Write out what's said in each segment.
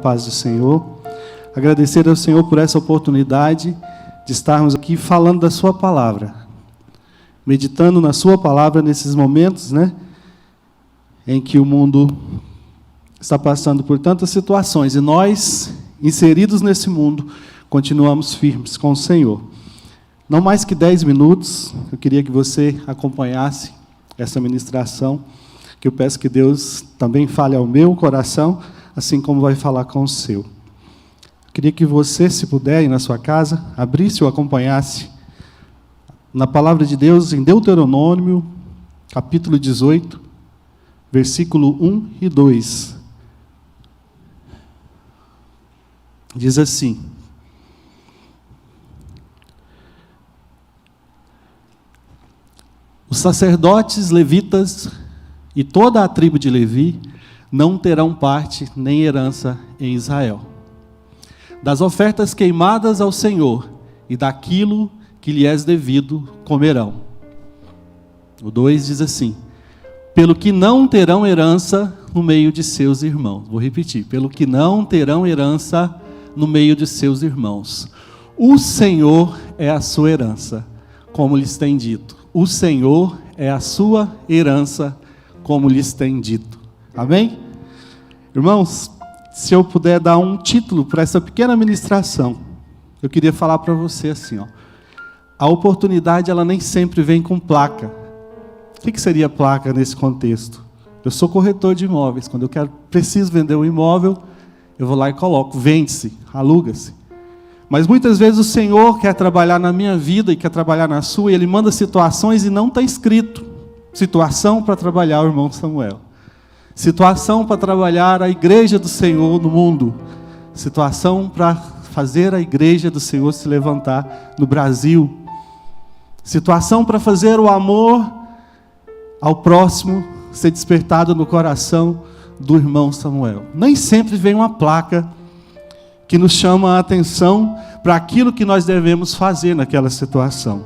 Paz do Senhor. Agradecer ao Senhor por essa oportunidade de estarmos aqui falando da sua palavra, meditando na sua palavra nesses momentos, em que o mundo está passando por tantas situações e nós, inseridos nesse mundo, continuamos firmes com o Senhor. Não mais que 10 minutos, eu queria que você acompanhasse essa ministração, que eu peço que Deus também fale ao meu coração, assim como vai falar com o seu. Eu queria que você, se puder, ir na sua casa, abrisse ou acompanhasse na palavra de Deus em Deuteronômio, capítulo 18, versículo 1 e 2. Diz assim: os sacerdotes levitas e toda a tribo de Levi não terão parte nem herança em Israel. Das ofertas queimadas ao Senhor e daquilo que lhe é devido comerão. O 2 diz assim: pelo que não terão herança no meio de seus irmãos. Vou repetir: pelo que não terão herança no meio de seus irmãos. O Senhor é a sua herança, como lhes tem dito. O Senhor é a sua herança, como lhes tem dito. Amém? Irmãos, se eu puder dar um título para essa pequena ministração, eu queria falar para você assim, a oportunidade ela nem sempre vem com placa. O que seria placa nesse contexto? Eu sou corretor de imóveis. Quando eu preciso vender um imóvel, eu vou lá e coloco, vende-se, aluga-se. Mas muitas vezes o Senhor quer trabalhar na minha vida e quer trabalhar na sua, e Ele manda situações e não está escrito. Situação para trabalhar o irmão Samuel. Situação para trabalhar a igreja do Senhor no mundo. Situação para fazer a igreja do Senhor se levantar no Brasil. Situação para fazer o amor ao próximo ser despertado no coração do irmão Samuel. Nem sempre vem uma placa que nos chama a atenção para aquilo que nós devemos fazer naquela situação.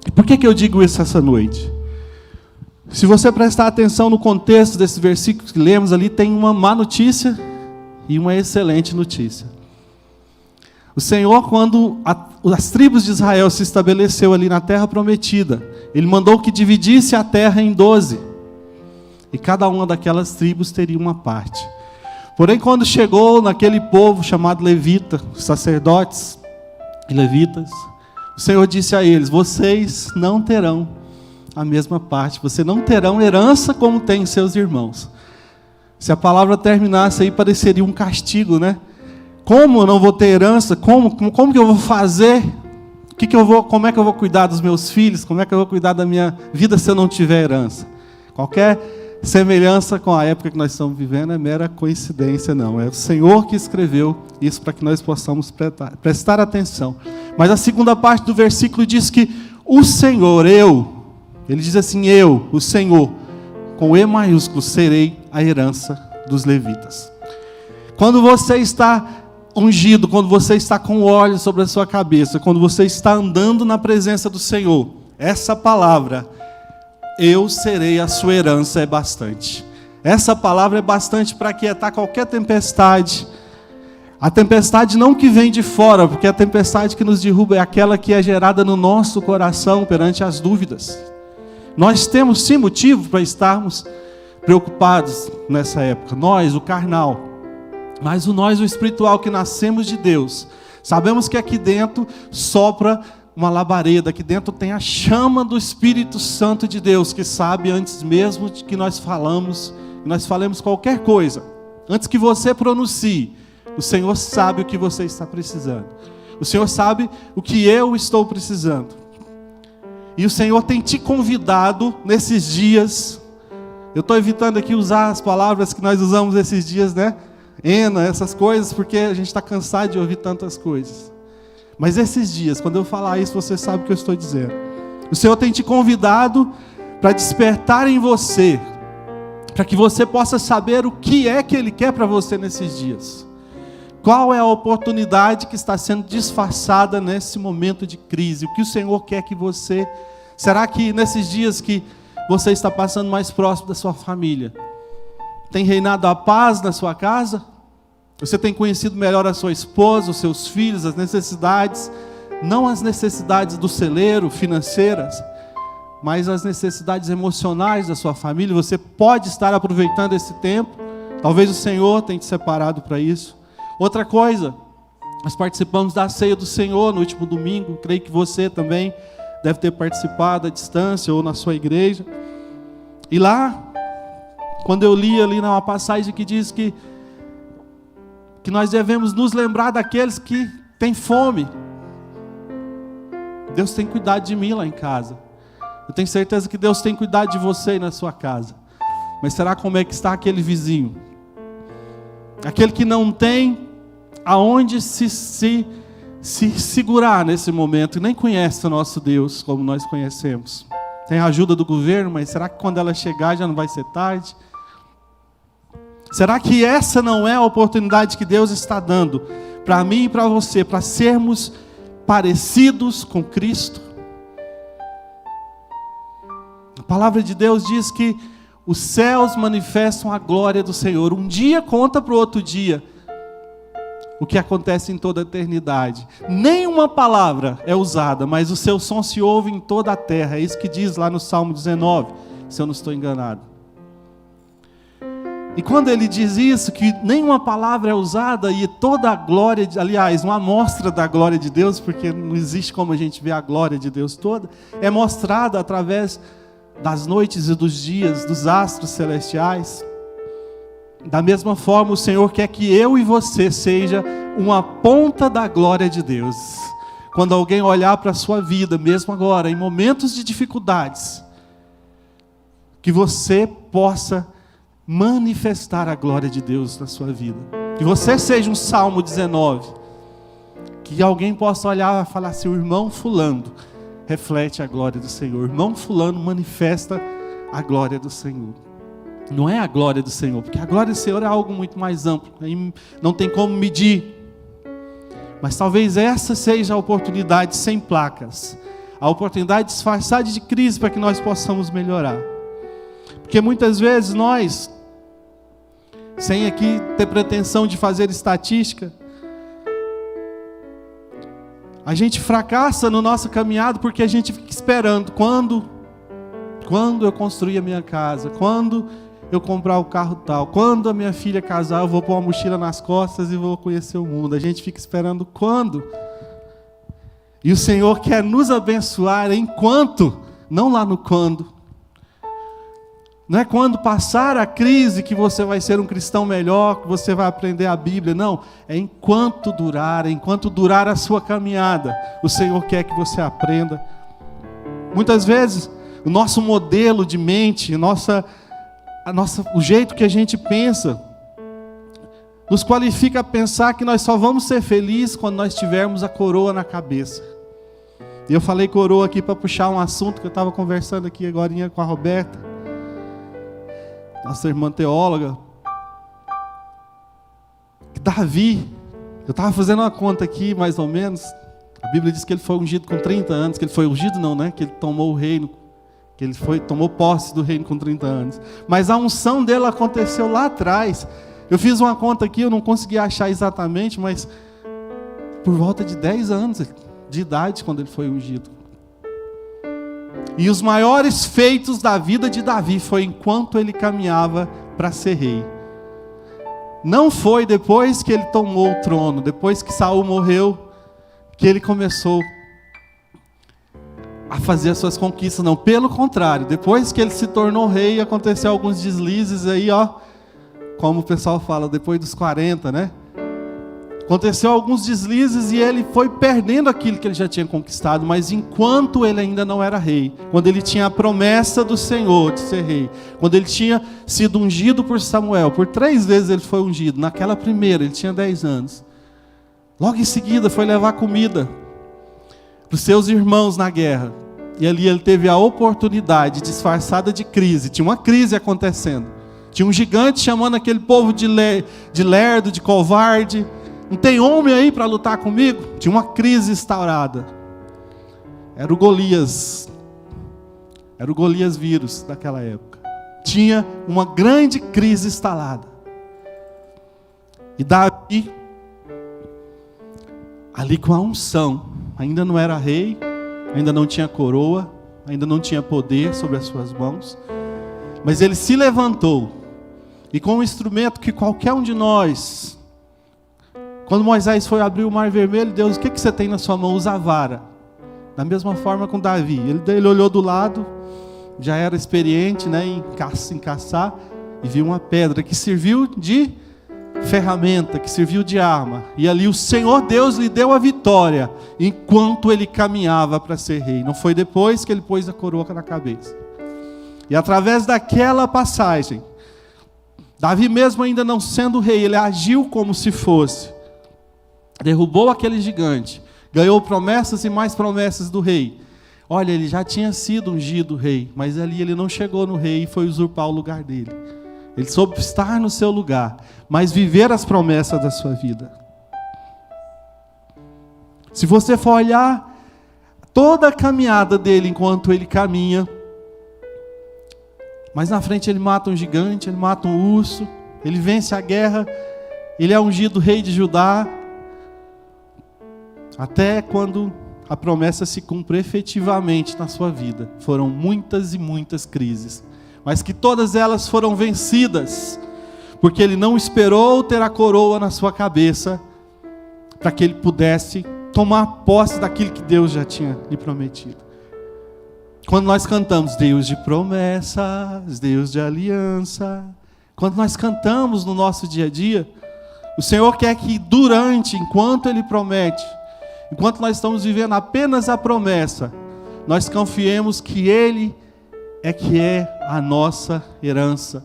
E por que eu digo isso essa noite? Se você prestar atenção no contexto desses versículos que lemos ali, tem uma má notícia e uma excelente notícia. O Senhor, quando as tribos de Israel se estabeleceu ali na terra prometida, Ele mandou que dividisse a terra em 12. E cada uma daquelas tribos teria uma parte. Porém, quando chegou naquele povo chamado levita, os sacerdotes e levitas, o Senhor disse a eles: vocês não terão a mesma parte, vocês não terão herança como têm seus irmãos. Se a palavra terminasse aí, pareceria um castigo, Como eu não vou ter herança? Como que eu vou fazer? Como é que eu vou cuidar dos meus filhos? Como é que eu vou cuidar da minha vida se eu não tiver herança? Qualquer semelhança com a época que nós estamos vivendo é mera coincidência, não. É o Senhor que escreveu isso para que nós possamos prestar atenção. Mas a segunda parte do versículo diz que o Senhor, Ele diz assim: eu, o Senhor, com E maiúsculo, serei a herança dos levitas. Quando você está ungido, quando você está com óleo sobre a sua cabeça, quando você está andando na presença do Senhor, essa palavra, eu serei a sua herança, é bastante. Essa palavra é bastante para aquietar qualquer tempestade. A tempestade não que vem de fora, porque a tempestade que nos derruba é aquela que é gerada no nosso coração perante as dúvidas. Nós temos sim motivo para estarmos preocupados nessa época. Nós, o carnal, mas nós, o espiritual, que nascemos de Deus, sabemos que aqui dentro sopra uma labareda, aqui dentro tem a chama do Espírito Santo de Deus, que sabe antes mesmo de que nós falemos, nós falemos qualquer coisa, antes que você pronuncie, o Senhor sabe o que você está precisando. O Senhor sabe o que eu estou precisando. E o Senhor tem te convidado nesses dias. Eu estou evitando aqui usar as palavras que nós usamos esses dias, essas coisas, porque a gente está cansado de ouvir tantas coisas. Mas esses dias, quando eu falar isso, você sabe o que eu estou dizendo. O Senhor tem te convidado para despertar em você, para que você possa saber o que é que Ele quer para você nesses dias. Qual é a oportunidade que está sendo disfarçada nesse momento de crise? O que o Senhor quer que você... Será que nesses dias que você está passando mais próximo da sua família, tem reinado a paz na sua casa? Você tem conhecido melhor a sua esposa, os seus filhos, as necessidades, não as necessidades do celeiro, financeiras, mas as necessidades emocionais da sua família. Você pode estar aproveitando esse tempo. Talvez o Senhor tenha te separado para isso. Outra coisa, nós participamos da ceia do Senhor no último domingo. Creio que você também deve ter participado à distância ou na sua igreja. E lá, quando eu li ali numa passagem que diz que nós devemos nos lembrar daqueles que têm fome. Deus tem cuidado de mim lá em casa. Eu tenho certeza que Deus tem cuidado de você aí na sua casa. Mas será como é que está aquele vizinho? Aquele que não tem aonde se segurar nesse momento, e nem conhece o nosso Deus como nós conhecemos. Tem a ajuda do governo, mas será que quando ela chegar já não vai ser tarde? Será que essa não é a oportunidade que Deus está dando para mim e para você, para sermos parecidos com Cristo? A palavra de Deus diz que os céus manifestam a glória do Senhor. Um dia conta para o outro dia o que acontece em toda a eternidade. Nenhuma palavra é usada, mas o seu som se ouve em toda a terra. É isso que diz lá no Salmo 19, se eu não estou enganado. E quando ele diz isso, que nenhuma palavra é usada e toda a glória, aliás, uma amostra da glória de Deus, porque não existe como a gente ver a glória de Deus toda, é mostrada através das noites e dos dias, dos astros celestiais. Da mesma forma, o Senhor quer que eu e você seja uma ponta da glória de Deus. Quando alguém olhar para a sua vida, mesmo agora, em momentos de dificuldades, que você possa manifestar a glória de Deus na sua vida. Que você seja um Salmo 19. Que alguém possa olhar e falar assim: o irmão fulano reflete a glória do Senhor. O irmão fulano manifesta a glória do Senhor. Não é a glória do Senhor, porque a glória do Senhor é algo muito mais amplo. Não tem como medir. Mas talvez essa seja a oportunidade sem placas. A oportunidade disfarçada de crise para que nós possamos melhorar. Porque muitas vezes nós, sem aqui ter pretensão de fazer estatística, a gente fracassa no nosso caminhado porque a gente fica esperando quando eu construir a minha casa, quando eu comprar o carro tal, quando a minha filha casar, eu vou pôr uma mochila nas costas e vou conhecer o mundo. A gente fica esperando quando. E o Senhor quer nos abençoar enquanto, não lá no quando. Não é quando passar a crise que você vai ser um cristão melhor, que você vai aprender a Bíblia. Não, é enquanto durar a sua caminhada. O Senhor quer que você aprenda. Muitas vezes, o nosso modelo de mente, o jeito que a gente pensa, nos qualifica a pensar que nós só vamos ser felizes quando nós tivermos a coroa na cabeça. E eu falei coroa aqui para puxar um assunto que eu estava conversando aqui agora com a Roberta, nossa irmã teóloga. Davi, eu estava fazendo uma conta aqui, mais ou menos. A Bíblia diz que ele foi ungido com 30 anos, que ele foi ungido não, né? Que ele tomou o reino, que ele tomou posse do reino com 30 anos. Mas a unção dele aconteceu lá atrás. Eu fiz uma conta aqui, eu não consegui achar exatamente, mas por volta de 10 anos de idade quando ele foi ungido. E os maiores feitos da vida de Davi foi enquanto ele caminhava para ser rei. Não foi depois que ele tomou o trono, depois que Saul morreu, que ele começou a fazer as suas conquistas. Não, pelo contrário, depois que ele se tornou rei, aconteceu alguns deslizes aí, como o pessoal fala, depois dos 40, né? Aconteceu alguns deslizes e ele foi perdendo aquilo que ele já tinha conquistado, mas enquanto ele ainda não era rei, quando ele tinha a promessa do Senhor de ser rei, quando ele tinha sido ungido por Samuel, por 3 vezes ele foi ungido, naquela primeira ele tinha 10 anos, logo em seguida foi levar comida para os seus irmãos na guerra, e ali ele teve a oportunidade disfarçada de crise, tinha uma crise acontecendo, tinha um gigante chamando aquele povo de lerdo, de covarde. Não tem homem aí para lutar comigo? Tinha uma crise instaurada. Era o Golias. Era o Golias vírus daquela época. Tinha uma grande crise instalada. E Davi, ali com a unção, ainda não era rei, ainda não tinha coroa, ainda não tinha poder sobre as suas mãos, mas ele se levantou, e com um instrumento que qualquer um de nós, quando Moisés foi abrir o mar vermelho, Deus, o que você tem na sua mão? Usa a vara. Da mesma forma com Davi, ele olhou do lado, já era experiente, né, em caçar, e viu uma pedra que serviu de ferramenta, que serviu de arma, e ali o Senhor Deus lhe deu a vitória, enquanto ele caminhava para ser rei. Não foi depois que ele pôs a coroa na cabeça. E através daquela passagem, Davi mesmo ainda não sendo rei, ele agiu como se fosse, derrubou aquele gigante, ganhou promessas e mais promessas do rei. Olha, ele já tinha sido ungido rei, mas ali ele não chegou no rei e foi usurpar o lugar dele. Ele soube estar no seu lugar, mas viver as promessas da sua vida. Se você for olhar toda a caminhada dele enquanto ele caminha, mas na frente ele mata um gigante, ele mata um urso, ele vence a guerra, ele é ungido rei de Judá, até quando a promessa se cumpre efetivamente na sua vida. Foram muitas e muitas crises, mas que todas elas foram vencidas, porque ele não esperou ter a coroa na sua cabeça, para que ele pudesse tomar posse daquilo que Deus já tinha lhe prometido. Quando nós cantamos Deus de promessas, Deus de aliança, quando nós cantamos no nosso dia a dia, o Senhor quer que enquanto Ele promete, enquanto nós estamos vivendo apenas a promessa, nós confiemos que Ele é a nossa herança.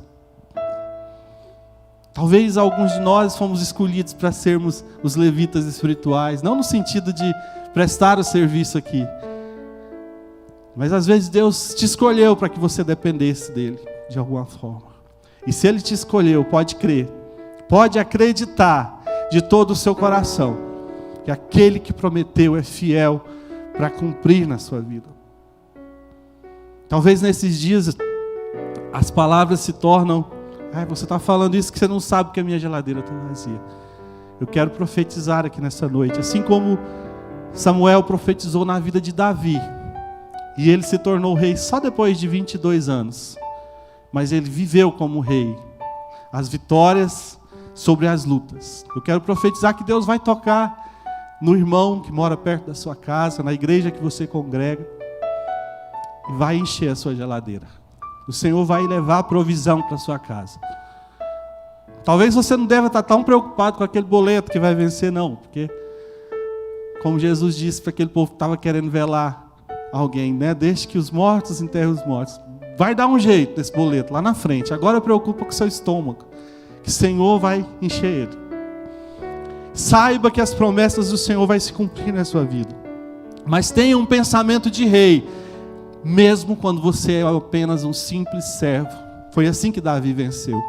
Talvez alguns de nós fomos escolhidos para sermos os levitas espirituais, não no sentido de prestar o serviço aqui, mas às vezes Deus te escolheu para que você dependesse dEle, de alguma forma. E se Ele te escolheu, pode crer, pode acreditar de todo o seu coração, que aquele que prometeu é fiel para cumprir na sua vida. Talvez nesses dias as palavras se tornam, você está falando isso que você não sabe que a minha geladeira está vazia. Eu quero profetizar aqui nessa noite, assim como Samuel profetizou na vida de Davi, e ele se tornou rei só depois de 22 anos, mas ele viveu como rei, as vitórias sobre as lutas. Eu quero profetizar que Deus vai tocar no irmão que mora perto da sua casa, na igreja que você congrega, e vai encher a sua geladeira. O Senhor vai levar a provisão para a sua casa. Talvez você não deva estar tão preocupado com aquele boleto que vai vencer, não, porque, como Jesus disse para aquele povo que estava querendo velar alguém, né? Deixe que os mortos enterrem os mortos. Vai dar um jeito nesse boleto lá na frente. Agora preocupa com o seu estômago, que o Senhor vai encher ele. Saiba que as promessas do Senhor vai se cumprir na sua vida. Mas tenha um pensamento de rei, mesmo quando você é apenas um simples servo. Foi assim que Davi venceu.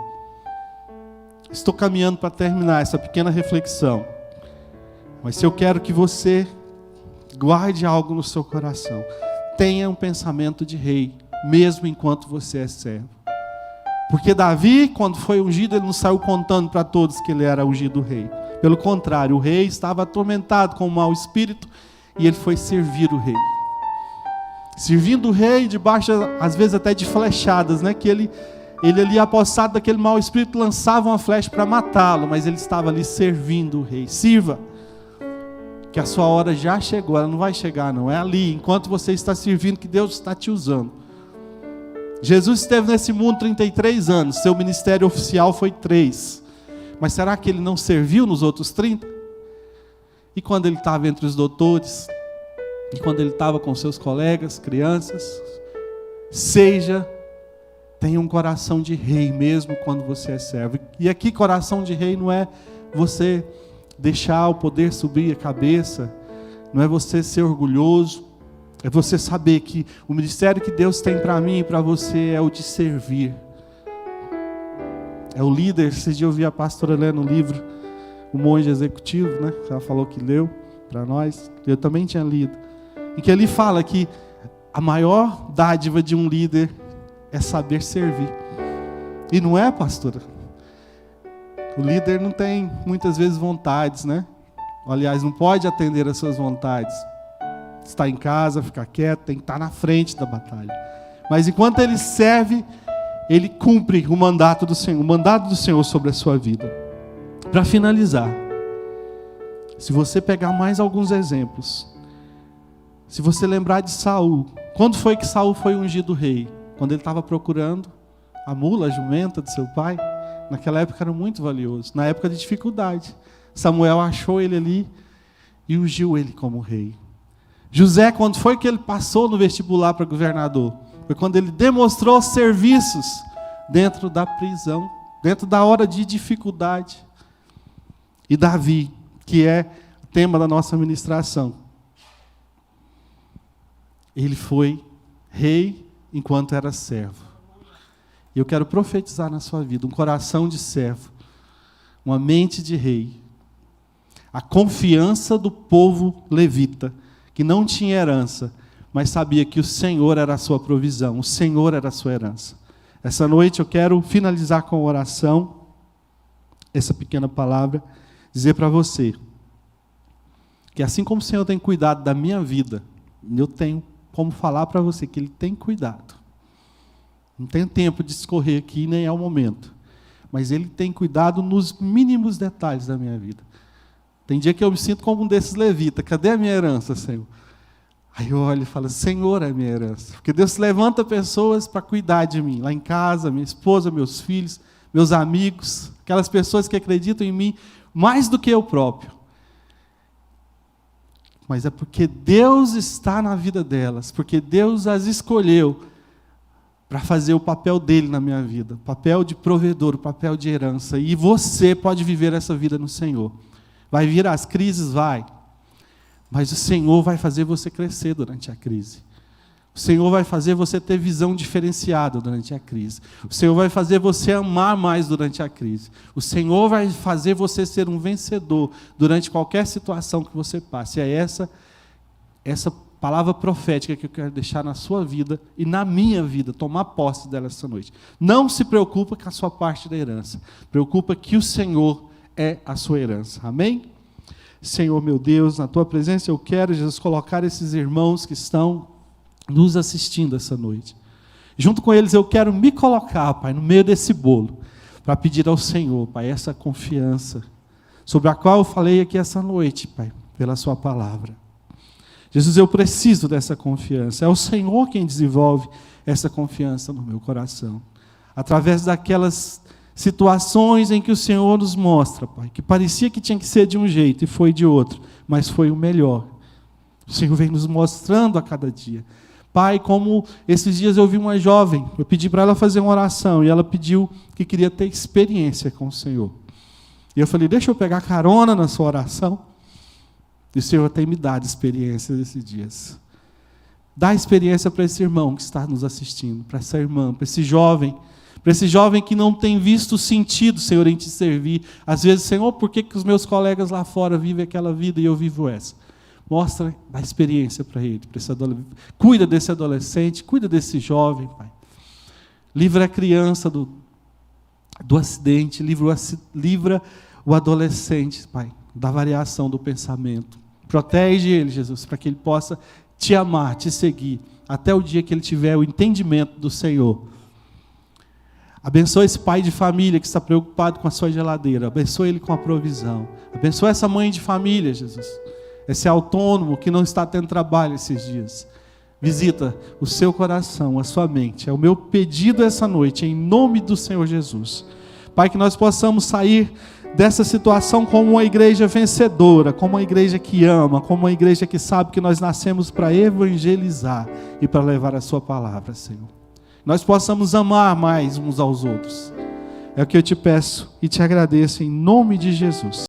Estou caminhando para terminar essa pequena reflexão. Mas se eu quero que você guarde algo no seu coração, tenha um pensamento de rei, mesmo enquanto você é servo. Porque Davi, quando foi ungido, ele não saiu contando para todos que ele era ungido rei. Pelo contrário, o rei estava atormentado com um mau espírito e ele foi servir o rei. Servindo o rei, debaixo, às vezes até de flechadas, né? Que ele ali apossado daquele mau espírito, lançava uma flecha para matá-lo, mas ele estava ali servindo o rei. Sirva, que a sua hora já chegou, ela não vai chegar não, é ali, enquanto você está servindo, que Deus está te usando. Jesus esteve nesse mundo 33 anos, seu ministério oficial foi 3, mas será que ele não serviu nos outros 30? E quando ele estava entre os doutores, e quando ele estava com seus colegas, crianças, tenha um coração de rei mesmo quando você é servo. E aqui coração de rei não é você deixar o poder subir a cabeça, não é você ser orgulhoso, é você saber que o ministério que Deus tem para mim e para você é o de servir. É o líder. Esses dias eu vi a pastora lendo um livro, O Monge Executivo, né? Ela falou que leu para nós, eu também tinha lido, em que ele fala que a maior dádiva de um líder é saber servir. E não é, pastora? O líder não tem muitas vezes vontades, né? Aliás, não pode atender às suas vontades. Está em casa, ficar quieto, tem que estar na frente da batalha. Mas enquanto ele serve, ele cumpre o mandato do Senhor sobre a sua vida. Para finalizar, se você pegar mais alguns exemplos, se você lembrar de Saul, quando foi que Saul foi ungido rei? Quando ele estava procurando a mula, a jumenta de seu pai? Naquela época era muito valioso, na época de dificuldade. Samuel achou ele ali e ungiu ele como rei. José, quando foi que ele passou no vestibular para governador? Foi quando ele demonstrou serviços dentro da prisão, dentro da hora de dificuldade. E Davi, que é o tema da nossa ministração, ele foi rei enquanto era servo. E eu quero profetizar na sua vida um coração de servo, uma mente de rei, a confiança do povo levita, que não tinha herança, mas sabia que o Senhor era a sua provisão, o Senhor era a sua herança. Essa noite eu quero finalizar com uma oração, essa pequena palavra, dizer para você, que assim como o Senhor tem cuidado da minha vida, eu tenho como falar para você que Ele tem cuidado. Não tenho tempo de escorrer aqui, nem é o momento. Mas Ele tem cuidado nos mínimos detalhes da minha vida. Tem dia que eu me sinto como um desses levitas. Cadê a minha herança, Senhor? Aí eu olho e falo, Senhor é a minha herança. Porque Deus levanta pessoas para cuidar de mim. Lá em casa, minha esposa, meus filhos, meus amigos. Aquelas pessoas que acreditam em mim mais do que eu próprio. Mas é porque Deus está na vida delas. Porque Deus as escolheu para fazer o papel dele na minha vida. O papel de provedor, o papel de herança. E você pode viver essa vida no Senhor. Vai vir as crises? Vai. Mas o Senhor vai fazer você crescer durante a crise. O Senhor vai fazer você ter visão diferenciada durante a crise. O Senhor vai fazer você amar mais durante a crise. O Senhor vai fazer você ser um vencedor durante qualquer situação que você passe. É essa palavra profética que eu quero deixar na sua vida e na minha vida, tomar posse dela essa noite. Não se preocupa com a sua parte da herança. Preocupa que o Senhor é a sua herança. Amém? Senhor, meu Deus, na Tua presença eu quero, Jesus, colocar esses irmãos que estão nos assistindo essa noite. Junto com eles eu quero me colocar, Pai, no meio desse bolo, para pedir ao Senhor, Pai, essa confiança, sobre a qual eu falei aqui essa noite, Pai, pela Sua palavra. Jesus, eu preciso dessa confiança. É o Senhor quem desenvolve essa confiança no meu coração. Através daquelas situações em que o Senhor nos mostra, Pai, que parecia que tinha que ser de um jeito e foi de outro, mas foi o melhor. O Senhor vem nos mostrando a cada dia. Pai, como esses dias eu vi uma jovem, eu pedi para ela fazer uma oração e ela pediu que queria ter experiência com o Senhor. E eu falei, deixa eu pegar carona na sua oração. E o Senhor tem me dado experiência nesses dias. Dá experiência para esse irmão que está nos assistindo, para essa irmã, para esse jovem que não tem visto sentido, Senhor, em te servir. Às vezes, Senhor, por que os meus colegas lá fora vivem aquela vida e eu vivo essa? Mostra a experiência para ele. Cuida desse adolescente, cuida desse jovem, Pai. Livra a criança do acidente, livra o adolescente, Pai, da variação do pensamento. Protege ele, Jesus, para que ele possa te amar, te seguir, até o dia que ele tiver o entendimento do Senhor. Abençoa esse pai de família que está preocupado com a sua geladeira. Abençoa ele com a provisão. Abençoa essa mãe de família, Jesus. Esse autônomo que não está tendo trabalho esses dias. Visita o seu coração, a sua mente. É o meu pedido essa noite, em nome do Senhor Jesus. Pai, que nós possamos sair dessa situação como uma igreja vencedora, como uma igreja que ama, como uma igreja que sabe que nós nascemos para evangelizar e para levar a sua palavra, Senhor. Nós possamos amar mais uns aos outros. É o que eu te peço e te agradeço em nome de Jesus.